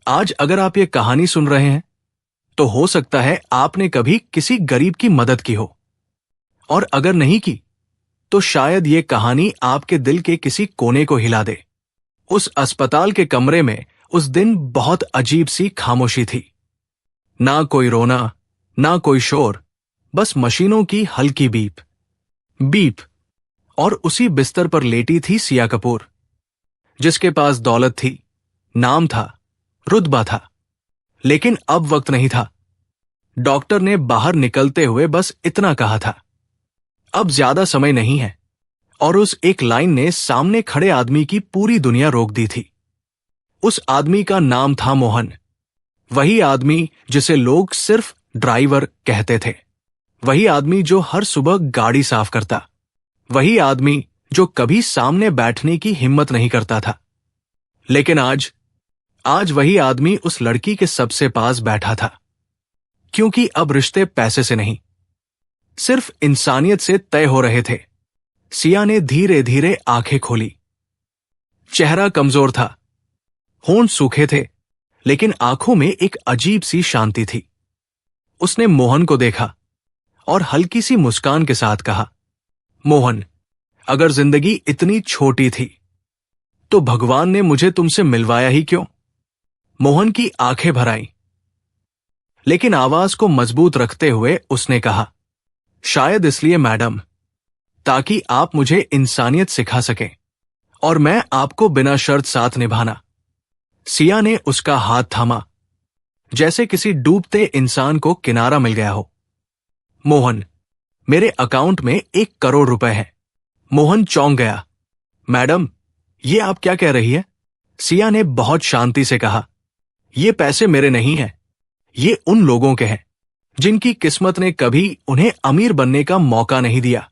आज अगर आप ये कहानी सुन रहे हैं तो हो सकता है आपने कभी किसी गरीब की मदद की हो, और अगर नहीं की तो शायद ये कहानी आपके दिल के किसी कोने को हिला दे। उस अस्पताल के कमरे में उस दिन बहुत अजीब सी खामोशी थी। ना कोई रोना, ना कोई शोर, बस मशीनों की हल्की बीप बीप। और उसी बिस्तर पर लेटी थी सिया कपूर, जिसके पास दौलत थी, नाम था, रुतबा था, लेकिन अब वक्त नहीं था। डॉक्टर ने बाहर निकलते हुए बस इतना कहा था, अब ज्यादा समय नहीं है। और उस एक लाइन ने सामने खड़े आदमी की पूरी दुनिया रोक दी थी। उस आदमी का नाम था मोहन। वही आदमी जिसे लोग सिर्फ ड्राइवर कहते थे। वही आदमी जो हर सुबह गाड़ी साफ करता। वही आदमी जो कभी सामने बैठने की हिम्मत नहीं करता था। लेकिन आज वही आदमी उस लड़की के सबसे पास बैठा था, क्योंकि अब रिश्ते पैसे से नहीं, सिर्फ इंसानियत से तय हो रहे थे। सिया ने धीरे धीरे आंखें खोली। चेहरा कमजोर था, होंठ सूखे थे, लेकिन आंखों में एक अजीब सी शांति थी। उसने मोहन को देखा और हल्की सी मुस्कान के साथ कहा, मोहन, अगर जिंदगी इतनी छोटी थी तो भगवान ने मुझे तुमसे मिलवाया ही क्यों? मोहन की आंखें भर आईं, लेकिन आवाज को मजबूत रखते हुए उसने कहा, शायद इसलिए मैडम, ताकि आप मुझे इंसानियत सिखा सकें और मैं आपको बिना शर्त साथ निभाना। सिया ने उसका हाथ थामा, जैसे किसी डूबते इंसान को किनारा मिल गया हो। मोहन, मेरे अकाउंट में 1 करोड़ रुपए हैं। मोहन चौंक गया। मैडम, ये आप क्या कह रही है? सिया ने बहुत शांति से कहा, ये पैसे मेरे नहीं हैं, ये उन लोगों के हैं जिनकी किस्मत ने कभी उन्हें अमीर बनने का मौका नहीं दिया।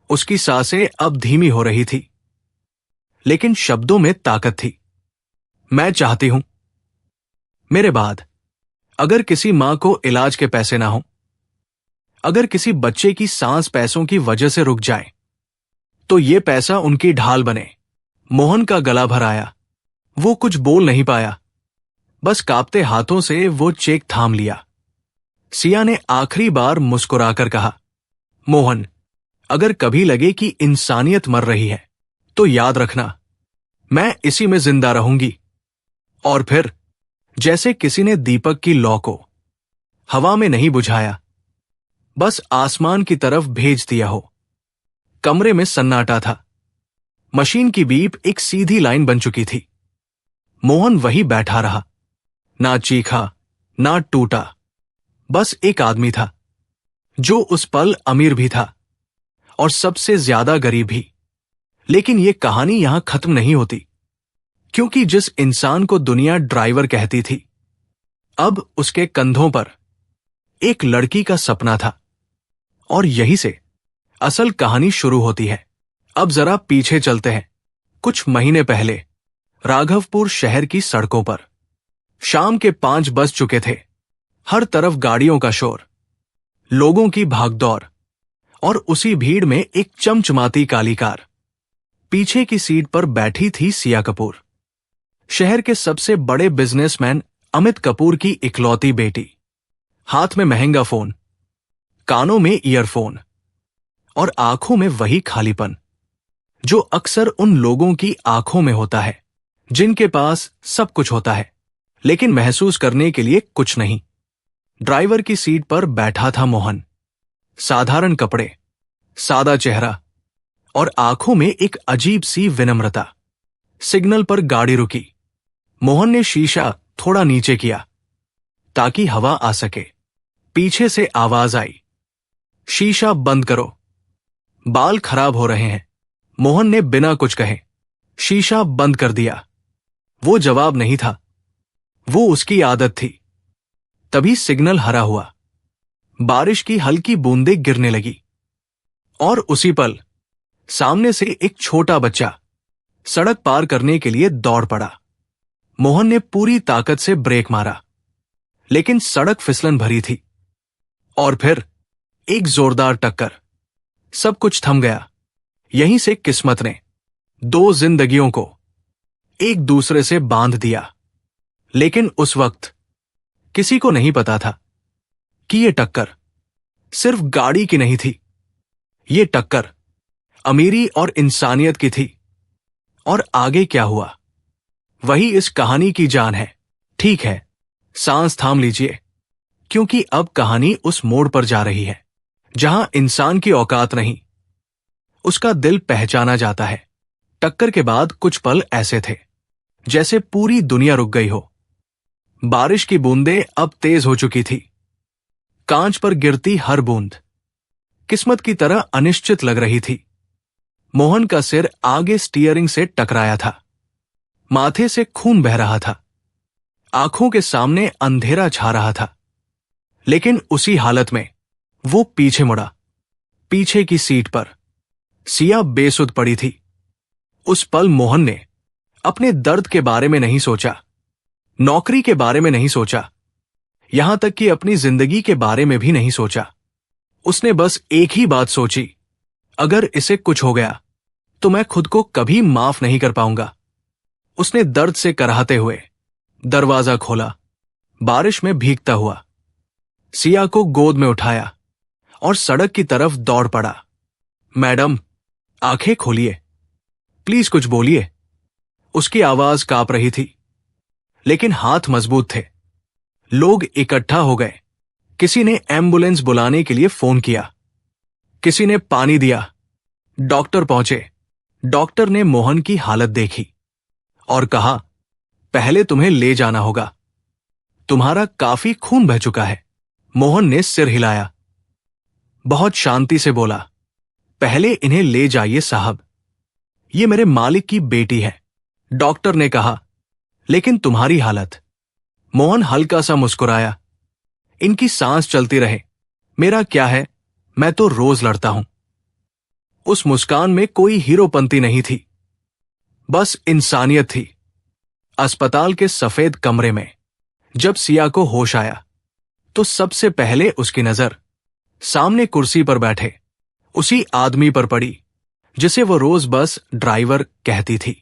उसकी सांसें अब धीमी हो रही थी, लेकिन शब्दों में ताकत थी। मैं चाहती हूं, मेरे बाद अगर किसी मां को इलाज के पैसे ना हो, अगर किसी बच्चे की सांस पैसों की वजह से रुक जाए, तो ये पैसा उनकी ढाल बने। मोहन का गला भर आया। वो कुछ बोल नहीं पाया, बस कांपते हाथों से वो चेक थाम लिया। सिया ने आखिरी बार मुस्कुराकर कहा, मोहन, अगर कभी लगे कि इंसानियत मर रही है तो याद रखना, मैं इसी में जिंदा रहूंगी। और फिर जैसे किसी ने दीपक की लौ को हवा में नहीं बुझाया, बस आसमान की तरफ भेज दिया हो। कमरे में सन्नाटा था। मशीन की बीप एक सीधी लाइन बन चुकी थी। मोहन वही बैठा रहा, ना चीखा, ना टूटा। बस एक आदमी था, जो उस पल अमीर भी था और सबसे ज्यादा गरीब भी। लेकिन यह कहानी यहां खत्म नहीं होती, क्योंकि जिस इंसान को दुनिया ड्राइवर कहती थी, अब उसके कंधों पर एक लड़की का सपना था। और यहीं से असल कहानी शुरू होती है। अब जरा पीछे चलते हैं, कुछ महीने पहले राघवपुर शहर की सड़कों पर। शाम के 5 बज चुके थे। हर तरफ गाड़ियों का शोर, लोगों की भागदौड़, और उसी भीड़ में एक चमचमाती काली कार। पीछे की सीट पर बैठी थी सिया कपूर, शहर के सबसे बड़े बिजनेसमैन अमित कपूर की इकलौती बेटी। हाथ में महंगा फोन, कानों में ईयरफोन, और आंखों में वही खालीपन जो अक्सर उन लोगों की आंखों में होता है जिनके पास सब कुछ होता है, लेकिन महसूस करने के लिए कुछ नहीं। ड्राइवर की सीट पर बैठा था मोहन। साधारण कपड़े, सादा चेहरा, और आंखों में एक अजीब सी विनम्रता। सिग्नल पर गाड़ी रुकी। मोहन ने शीशा थोड़ा नीचे किया ताकि हवा आ सके। पीछे से आवाज आई, शीशा बंद करो, बाल खराब हो रहे हैं। मोहन ने बिना कुछ कहे शीशा बंद कर दिया। वो जवाब नहीं था, वो उसकी आदत थी। तभी सिग्नल हरा हुआ। बारिश की हल्की बूंदें गिरने लगी, और उसी पल सामने से एक छोटा बच्चा सड़क पार करने के लिए दौड़ पड़ा। मोहन ने पूरी ताकत से ब्रेक मारा, लेकिन सड़क फिसलन भरी थी। और फिर एक जोरदार टक्कर। सब कुछ थम गया। यहीं से किस्मत ने 2 जिंदगियों को एक दूसरे से बांध दिया। लेकिन उस वक्त किसी को नहीं पता था कि ये टक्कर सिर्फ गाड़ी की नहीं थी। ये टक्कर अमीरी और इंसानियत की थी। और आगे क्या हुआ, वही इस कहानी की जान है। ठीक है, सांस थाम लीजिए, क्योंकि अब कहानी उस मोड़ पर जा रही है जहां इंसान की औकात नहीं, उसका दिल पहचाना जाता है। टक्कर के बाद कुछ पल ऐसे थे जैसे पूरी दुनिया रुक गई हो। बारिश की बूंदें अब तेज हो चुकी थी। कांच पर गिरती हर बूंद किस्मत की तरह अनिश्चित लग रही थी। मोहन का सिर आगे स्टीयरिंग से टकराया था। माथे से खून बह रहा था। आंखों के सामने अंधेरा छा रहा था। लेकिन उसी हालत में वो पीछे मुड़ा। पीछे की सीट पर सिया बेसुध पड़ी थी। उस पल मोहन ने अपने दर्द के बारे में नहीं सोचा, नौकरी के बारे में नहीं सोचा, यहां तक कि अपनी जिंदगी के बारे में भी नहीं सोचा। उसने बस एक ही बात सोची, अगर इसे कुछ हो गया तो मैं खुद को कभी माफ नहीं कर पाऊंगा। उसने दर्द से कराहते हुए दरवाजा खोला, बारिश में भीगता हुआ सिया को गोद में उठाया और सड़क की तरफ दौड़ पड़ा। मैडम, आंखें खोलिए, प्लीज कुछ बोलिए। उसकी आवाज कांप रही थी, लेकिन हाथ मजबूत थे। लोग इकट्ठा हो गए। किसी ने एम्बुलेंस बुलाने के लिए फोन किया, किसी ने पानी दिया। डॉक्टर पहुंचे। डॉक्टर ने मोहन की हालत देखी और कहा, पहले तुम्हें ले जाना होगा, तुम्हारा काफी खून बह चुका है। मोहन ने सिर हिलाया, बहुत शांति से बोला, पहले इन्हें ले जाइए साहब, ये मेरे मालिक की बेटी है। डॉक्टर ने कहा, लेकिन तुम्हारी हालत। मोहन हल्का सा मुस्कुराया, इनकी सांस चलती रहे, मेरा क्या है, मैं तो रोज लड़ता हूं। उस मुस्कान में कोई हीरोपंती नहीं थी, बस इंसानियत थी। अस्पताल के सफेद कमरे में जब सिया को होश आया तो सबसे पहले उसकी नजर सामने कुर्सी पर बैठे उसी आदमी पर पड़ी जिसे वो रोज बस ड्राइवर कहती थी।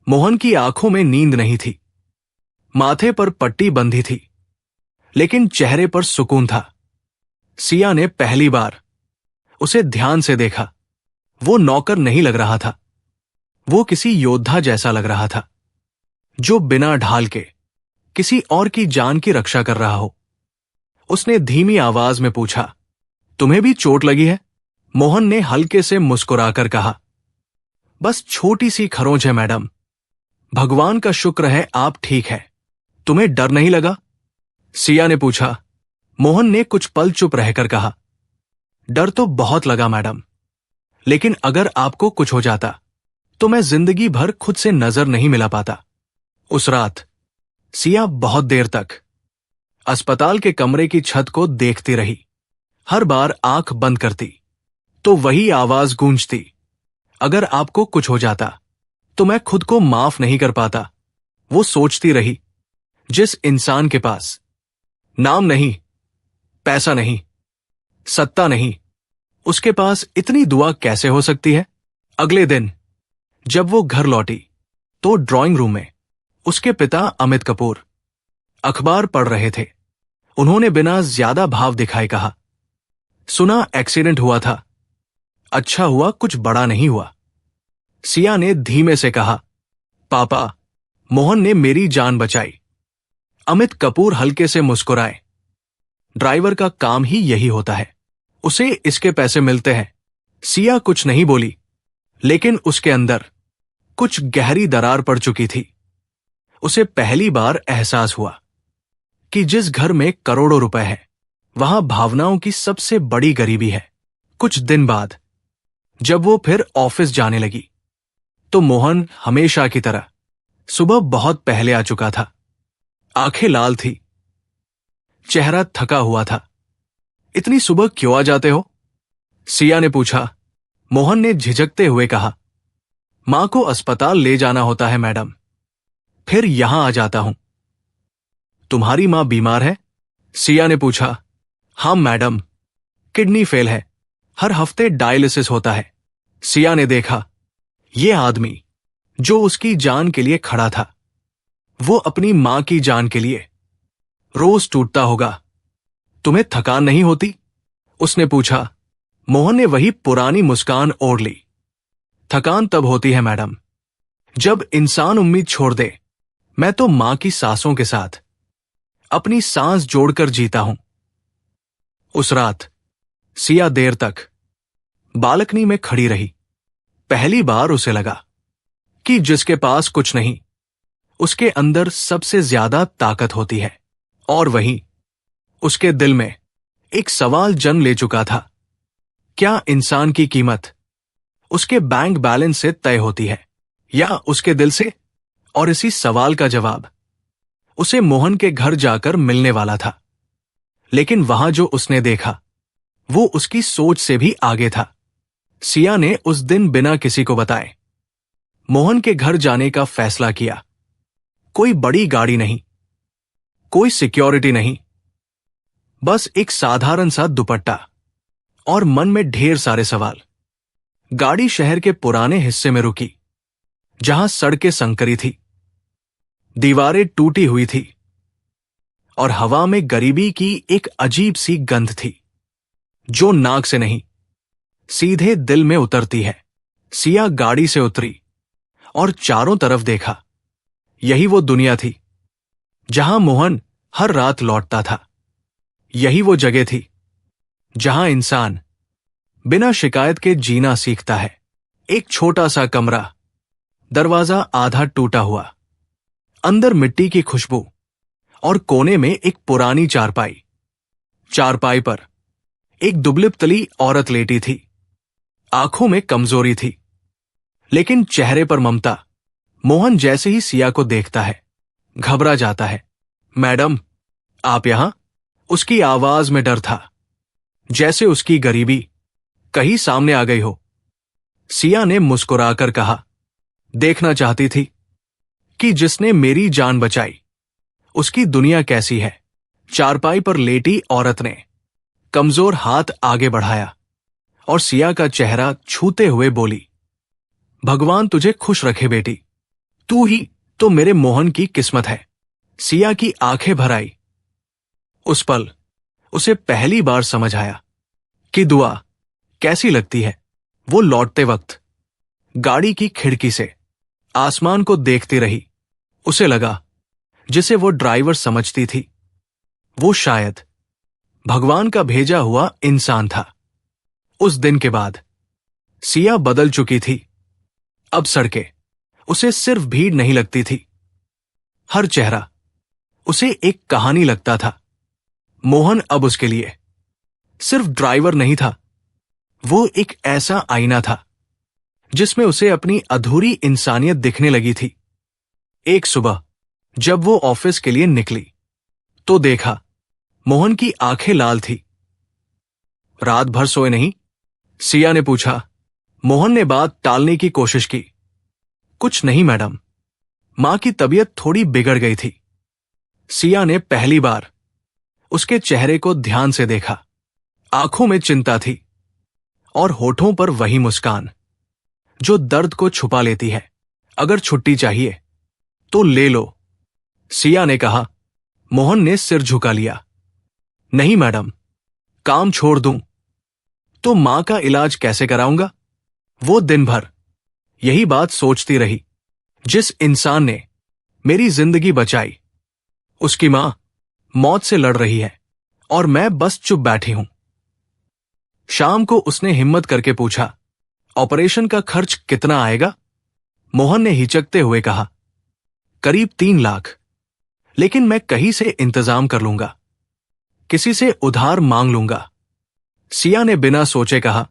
मोहन की आंखों में नींद नहीं थी, माथे पर पट्टी बंधी थी, लेकिन चेहरे पर सुकून था। सिया ने पहली बार उसे ध्यान से देखा। वो नौकर नहीं लग रहा था, वो किसी योद्धा जैसा लग रहा था, जो बिना ढाल के किसी और की जान की रक्षा कर रहा हो। उसने धीमी आवाज में पूछा, तुम्हें भी चोट लगी है? मोहन ने हल्के से मुस्कुराकर कहा, बस छोटी सी खरोंच है मैडम, भगवान का शुक्र है आप ठीक है। तुम्हें डर नहीं लगा? सिया ने पूछा। मोहन ने कुछ पल चुप रहकर कहा, डर तो बहुत लगा मैडम, लेकिन अगर आपको कुछ हो जाता तो मैं जिंदगी भर खुद से नजर नहीं मिला पाता। उस रात सिया बहुत देर तक अस्पताल के कमरे की छत को देखती रही। हर बार आंख बंद करती तो वही आवाज गूंजती, अगर आपको कुछ हो जाता तो मैं खुद को माफ नहीं कर पाता। वो सोचती रही, जिस इंसान के पास नाम नहीं, पैसा नहीं, सत्ता नहीं, उसके पास इतनी दुआ कैसे हो सकती है? अगले दिन जब वो घर लौटी तो ड्राइंग रूम में उसके पिता अमित कपूर अखबार पढ़ रहे थे। उन्होंने बिना ज्यादा भाव दिखाए कहा, सुना एक्सीडेंट हुआ था, अच्छा हुआ कुछ बड़ा नहीं हुआ। सिया ने धीमे से कहा, पापा, मोहन ने मेरी जान बचाई। अमित कपूर हल्के से मुस्कुराए, ड्राइवर का काम ही यही होता है, उसे इसके पैसे मिलते हैं। सिया कुछ नहीं बोली, लेकिन उसके अंदर कुछ गहरी दरार पड़ चुकी थी। उसे पहली बार एहसास हुआ कि जिस घर में करोड़ों रुपए हैं, वहां भावनाओं की सबसे बड़ी गरीबी है। कुछ दिन बाद जब वो फिर ऑफिस जाने लगी तो मोहन हमेशा की तरह सुबह बहुत पहले आ चुका था। आंखें लाल थी, चेहरा थका हुआ था। इतनी सुबह क्यों आ जाते हो? सिया ने पूछा। मोहन ने झिझकते हुए कहा, मां को अस्पताल ले जाना होता है मैडम, फिर यहां आ जाता हूं। तुम्हारी मां बीमार है? सिया ने पूछा। हां मैडम, किडनी फेल है, हर हफ्ते डायलिसिस होता है। सिया ने देखा, ये आदमी जो उसकी जान के लिए खड़ा था, वो अपनी मां की जान के लिए रोज टूटता होगा। तुम्हें थकान नहीं होती? उसने पूछा। मोहन ने वही पुरानी मुस्कान ओढ़ ली। थकान तब होती है मैडम, जब इंसान उम्मीद छोड़ दे। मैं तो मां की सांसों के साथ अपनी सांस जोड़कर जीता हूं। उस रात सिया देर तक बालकनी में खड़ी रही। पहली बार उसे लगा कि जिसके पास कुछ नहीं, उसके अंदर सबसे ज्यादा ताकत होती है। और वहीं उसके दिल में एक सवाल जन्म ले चुका था। क्या इंसान की कीमत उसके बैंक बैलेंस से तय होती है या उसके दिल से? और इसी सवाल का जवाब उसे मोहन के घर जाकर मिलने वाला था। लेकिन वहां जो उसने देखा वो उसकी सोच से भी आगे था। सिया ने उस दिन बिना किसी को बताए मोहन के घर जाने का फैसला किया। कोई बड़ी गाड़ी नहीं, कोई सिक्योरिटी नहीं, बस एक साधारण सा दुपट्टा और मन में ढेर सारे सवाल। गाड़ी शहर के पुराने हिस्से में रुकी, जहां सड़कें संकरी थी, दीवारें टूटी हुई थी और हवा में गरीबी की एक अजीब सी गंध थी, जो नाक से नहीं सीधे दिल में उतरती है। सिया गाड़ी से उतरी और चारों तरफ देखा। यही वो दुनिया थी जहां मोहन हर रात लौटता था। यही वो जगह थी जहां इंसान बिना शिकायत के जीना सीखता है। एक छोटा सा कमरा, दरवाजा आधा टूटा हुआ, अंदर मिट्टी की खुशबू और कोने में एक पुरानी चारपाई। चारपाई पर एक दुबली-पतली औरत लेटी थी। आंखों में कमजोरी थी, लेकिन चेहरे पर ममता। मोहन जैसे ही सिया को देखता है, घबरा जाता है। मैडम, आप यहां? उसकी आवाज में डर था, जैसे उसकी गरीबी कहीं सामने आ गई हो। सिया ने मुस्कुराकर कहा, देखना चाहती थी कि जिसने मेरी जान बचाई उसकी दुनिया कैसी है। चारपाई पर लेटी औरत ने कमजोर हाथ आगे बढ़ाया और सिया का चेहरा छूते हुए बोली, भगवान तुझे खुश रखे बेटी, तू ही तो मेरे मोहन की किस्मत है। सिया की आंखें भर आई। उस पल उसे पहली बार समझ आया कि दुआ कैसी लगती है। वो लौटते वक्त गाड़ी की खिड़की से आसमान को देखती रही। उसे लगा जिसे वो ड्राइवर समझती थी, वो शायद भगवान का भेजा हुआ इंसान था। उस दिन के बाद सिया बदल चुकी थी। अब सड़कें उसे सिर्फ भीड़ नहीं लगती थी, हर चेहरा उसे एक कहानी लगता था। मोहन अब उसके लिए सिर्फ ड्राइवर नहीं था, वो एक ऐसा आईना था जिसमें उसे अपनी अधूरी इंसानियत दिखने लगी थी। एक सुबह जब वो ऑफिस के लिए निकली तो देखा मोहन की आंखें लाल थी। रात भर सोए नहीं? सिया ने पूछा। मोहन ने बात टालने की कोशिश की। कुछ नहीं मैडम, मां की तबीयत थोड़ी बिगड़ गई थी। सिया ने पहली बार उसके चेहरे को ध्यान से देखा। आंखों में चिंता थी और होठों पर वही मुस्कान जो दर्द को छुपा लेती है। अगर छुट्टी चाहिए तो ले लो, सिया ने कहा। मोहन ने सिर झुका लिया। नहीं मैडम, काम छोड़ दूं तो मां का इलाज कैसे कराऊंगा? वो दिन भर यही बात सोचती रही। जिस इंसान ने मेरी जिंदगी बचाई, उसकी मां मौत से लड़ रही है और मैं बस चुप बैठी हूं। शाम को उसने हिम्मत करके पूछा, ऑपरेशन का खर्च कितना आएगा? मोहन ने हिचकते हुए कहा, करीब 3 लाख, लेकिन मैं कहीं से इंतजाम कर लूंगा, किसी से उधार मांग लूंगा। सिया ने बिना सोचे कहा,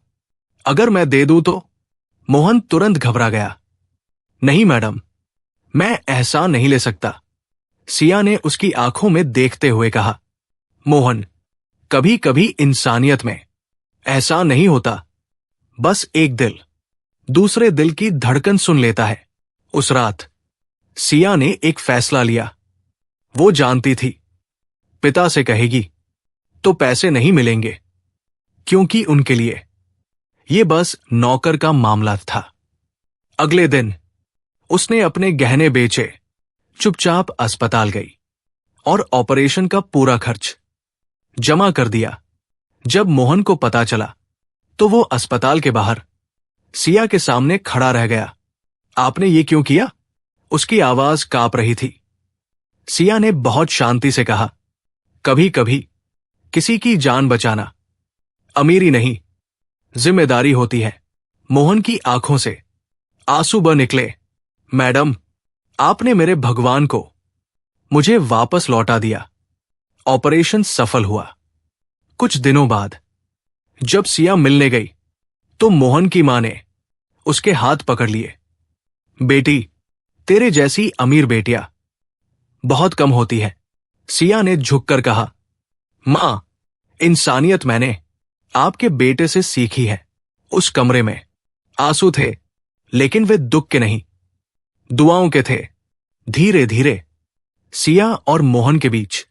अगर मैं दे दूं तो? मोहन तुरंत घबरा गया। नहीं मैडम, मैं एहसान नहीं ले सकता, सिया ने उसकी आंखों में देखते हुए कहा। मोहन, कभी कभी इंसानियत में एहसान नहीं होता, बस एक दिल दूसरे दिल की धड़कन सुन लेता है। उस रात सिया ने एक फैसला लिया। वो जानती थी पिता से कहेगी तो पैसे नहीं मिलेंगे, क्योंकि उनके लिए ये बस नौकर का मामला था। अगले दिन उसने अपने गहने बेचे, चुपचाप अस्पताल गई और ऑपरेशन का पूरा खर्च जमा कर दिया। जब मोहन को पता चला तो वो अस्पताल के बाहर सिया के सामने खड़ा रह गया। आपने ये क्यों किया? उसकी आवाज कांप रही थी। सिया ने बहुत शांति से कहा, कभी कभी किसी की जान बचाना अमीरी नहीं, जिम्मेदारी होती है। मोहन की आंखों से आंसू बह निकले। मैडम, आपने मेरे भगवान को मुझे वापस लौटा दिया। ऑपरेशन सफल हुआ। कुछ दिनों बाद जब सिया मिलने गई तो मोहन की मां ने उसके हाथ पकड़ लिए। बेटी, तेरे जैसी अमीर बेटियां बहुत कम होती है। सिया ने झुककर कहा, मां, इंसानियत मैंने आपके बेटे से सीखी है। उस कमरे में आंसू थे, लेकिन वे दुख के नहीं, दुआओं के थे। धीरे धीरे सिया और मोहन के बीच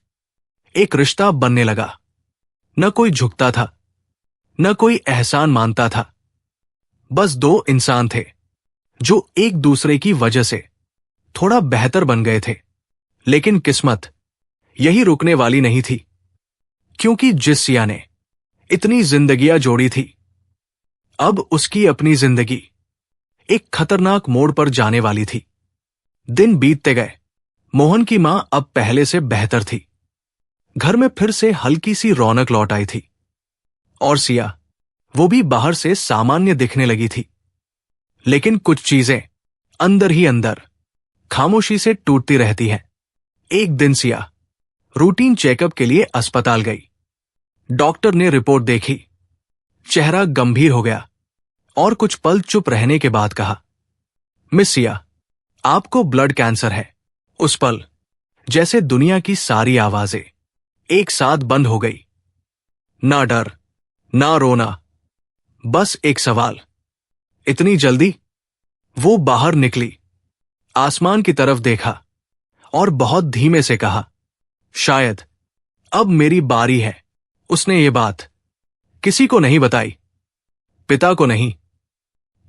एक रिश्ता बनने लगा। न कोई झुकता था, न कोई एहसान मानता था। बस दो इंसान थे जो एक दूसरे की वजह से थोड़ा बेहतर बन गए थे। लेकिन किस्मत यही रुकने वाली नहीं थी, क्योंकि जिस सिया ने इतनी जिंदगियां जोड़ी थी, अब उसकी अपनी जिंदगी एक खतरनाक मोड़ पर जाने वाली थी। दिन बीतते गए। मोहन की मां अब पहले से बेहतर थी। घर में फिर से हल्की सी रौनक लौट आई थी और सिया, वो भी बाहर से सामान्य दिखने लगी थी। लेकिन कुछ चीजें अंदर ही अंदर खामोशी से टूटती रहती हैं। एक दिन सिया रूटीन चेकअप के लिए अस्पताल गई। डॉक्टर ने रिपोर्ट देखी, चेहरा गंभीर हो गया और कुछ पल चुप रहने के बाद कहा, मिस सिया, आपको ब्लड कैंसर है। उस पल जैसे दुनिया की सारी आवाजें एक साथ बंद हो गई। ना डर, ना रोना, बस एक सवाल, इतनी जल्दी? वो बाहर निकली, आसमान की तरफ देखा और बहुत धीमे से कहा, शायद अब मेरी बारी है। उसने ये बात किसी को नहीं बताई, पिता को नहीं,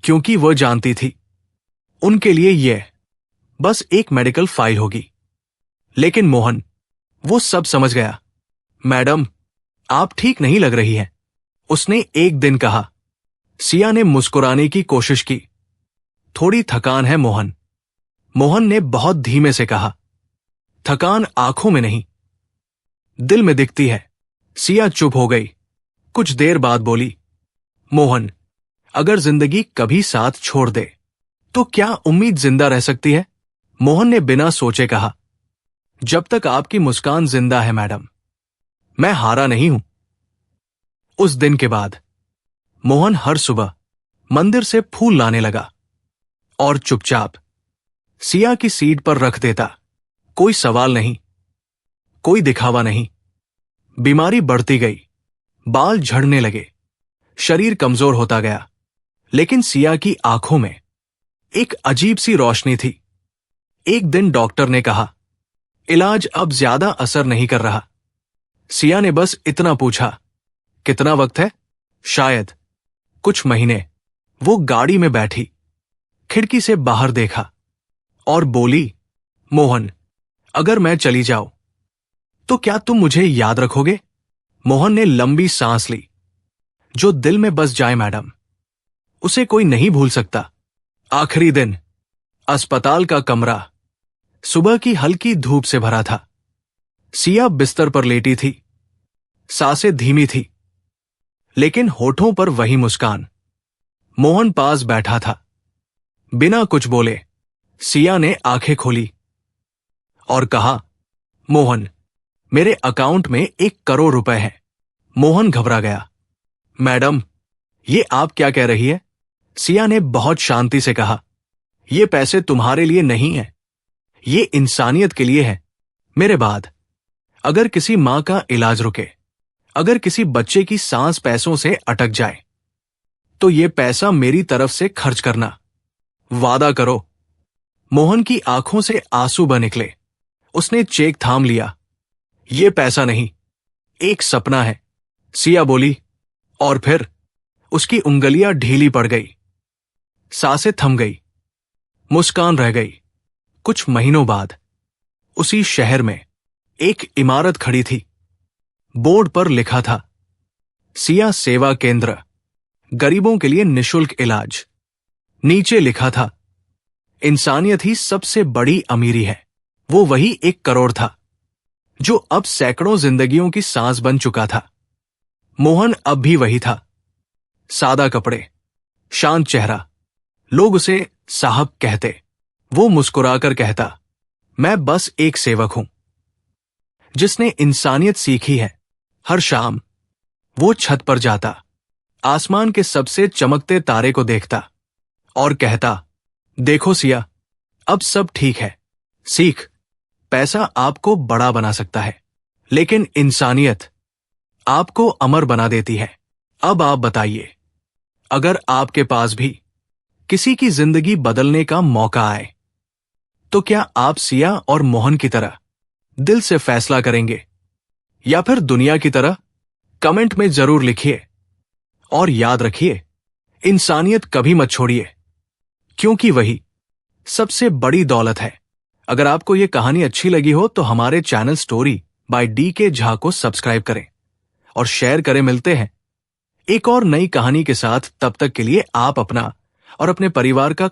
क्योंकि वह जानती थी उनके लिए यह बस एक मेडिकल फाइल होगी। लेकिन मोहन, वो सब समझ गया। मैडम, आप ठीक नहीं लग रही हैं, उसने एक दिन कहा। सिया ने मुस्कुराने की कोशिश की। थोड़ी थकान है मोहन। मोहन ने बहुत धीमे से कहा, थकान आंखों में नहीं, दिल में दिखती है। सिया चुप हो गई। कुछ देर बाद बोली, मोहन, अगर जिंदगी कभी साथ छोड़ दे तो क्या उम्मीद जिंदा रह सकती है? मोहन ने बिना सोचे कहा, जब तक आपकी मुस्कान जिंदा है मैडम, मैं हारा नहीं हूं। उस दिन के बाद मोहन हर सुबह मंदिर से फूल लाने लगा और चुपचाप सिया की सीट पर रख देता। कोई सवाल नहीं, कोई दिखावा नहीं। बीमारी बढ़ती गई, बाल झड़ने लगे, शरीर कमजोर होता गया, लेकिन सिया की आंखों में एक अजीब सी रोशनी थी। एक दिन डॉक्टर ने कहा, इलाज अब ज्यादा असर नहीं कर रहा। सिया ने बस इतना पूछा, कितना वक्त है? शायद कुछ महीने। वो गाड़ी में बैठी, खिड़की से बाहर देखा और बोली, मोहन, अगर मैं चली जाऊं तो क्या तुम मुझे याद रखोगे? मोहन ने लंबी सांस ली। जो दिल में बस जाए मैडम, उसे कोई नहीं भूल सकता। आखिरी दिन, अस्पताल का कमरा सुबह की हल्की धूप से भरा था। सिया बिस्तर पर लेटी थी, सांसें धीमी थी, लेकिन होठों पर वही मुस्कान। मोहन पास बैठा था। बिना कुछ बोले सिया ने आंखें खोली और कहा, मोहन, मेरे अकाउंट में 1 करोड़ रुपए हैं। मोहन घबरा गया। मैडम, ये आप क्या कह रही है? सिया ने बहुत शांति से कहा, ये पैसे तुम्हारे लिए नहीं है, ये इंसानियत के लिए है। मेरे बाद अगर किसी मां का इलाज रुके, अगर किसी बच्चे की सांस पैसों से अटक जाए, तो ये पैसा मेरी तरफ से खर्च करना। वादा करो। मोहन की आंखों से आंसू बह निकले। उसने चेक थाम लिया। ये पैसा नहीं, एक सपना है। सिया बोली, और फिर उसकी उंगलियां ढीली पड़ गई, सांसें थम गई, मुस्कान रह गई। कुछ महीनों बाद उसी शहर में एक इमारत खड़ी थी। बोर्ड पर लिखा था, सिया सेवा केंद्र, गरीबों के लिए निशुल्क इलाज। नीचे लिखा था, इंसानियत ही सबसे बड़ी अमीरी है। वो वही 1 करोड़ था जो अब सैकड़ों जिंदगियों की सांस बन चुका था। मोहन अब भी वही था, सादा कपड़े, शांत चेहरा। लोग उसे साहब कहते। वो मुस्कुराकर कहता, मैं बस एक सेवक हूं जिसने इंसानियत सीखी है। हर शाम वो छत पर जाता, आसमान के सबसे चमकते तारे को देखता और कहता, देखो सिया, अब सब ठीक है। सीख, पैसा आपको बड़ा बना सकता है, लेकिन इंसानियत आपको अमर बना देती है। अब आप बताइए, अगर आपके पास भी किसी की जिंदगी बदलने का मौका आए, तो क्या आप सिया और मोहन की तरह दिल से फैसला करेंगे, या फिर दुनिया की तरह? कमेंट में जरूर लिखिए। और याद रखिए, इंसानियत कभी मत छोड़िए, क्योंकि वही सबसे बड़ी दौलत है। अगर आपको यह कहानी अच्छी लगी हो तो हमारे channel story by DK Jha को सब्सक्राइब करें और शेयर करें। मिलते हैं एक और नई कहानी के साथ। तब तक के लिए आप अपना और अपने परिवार का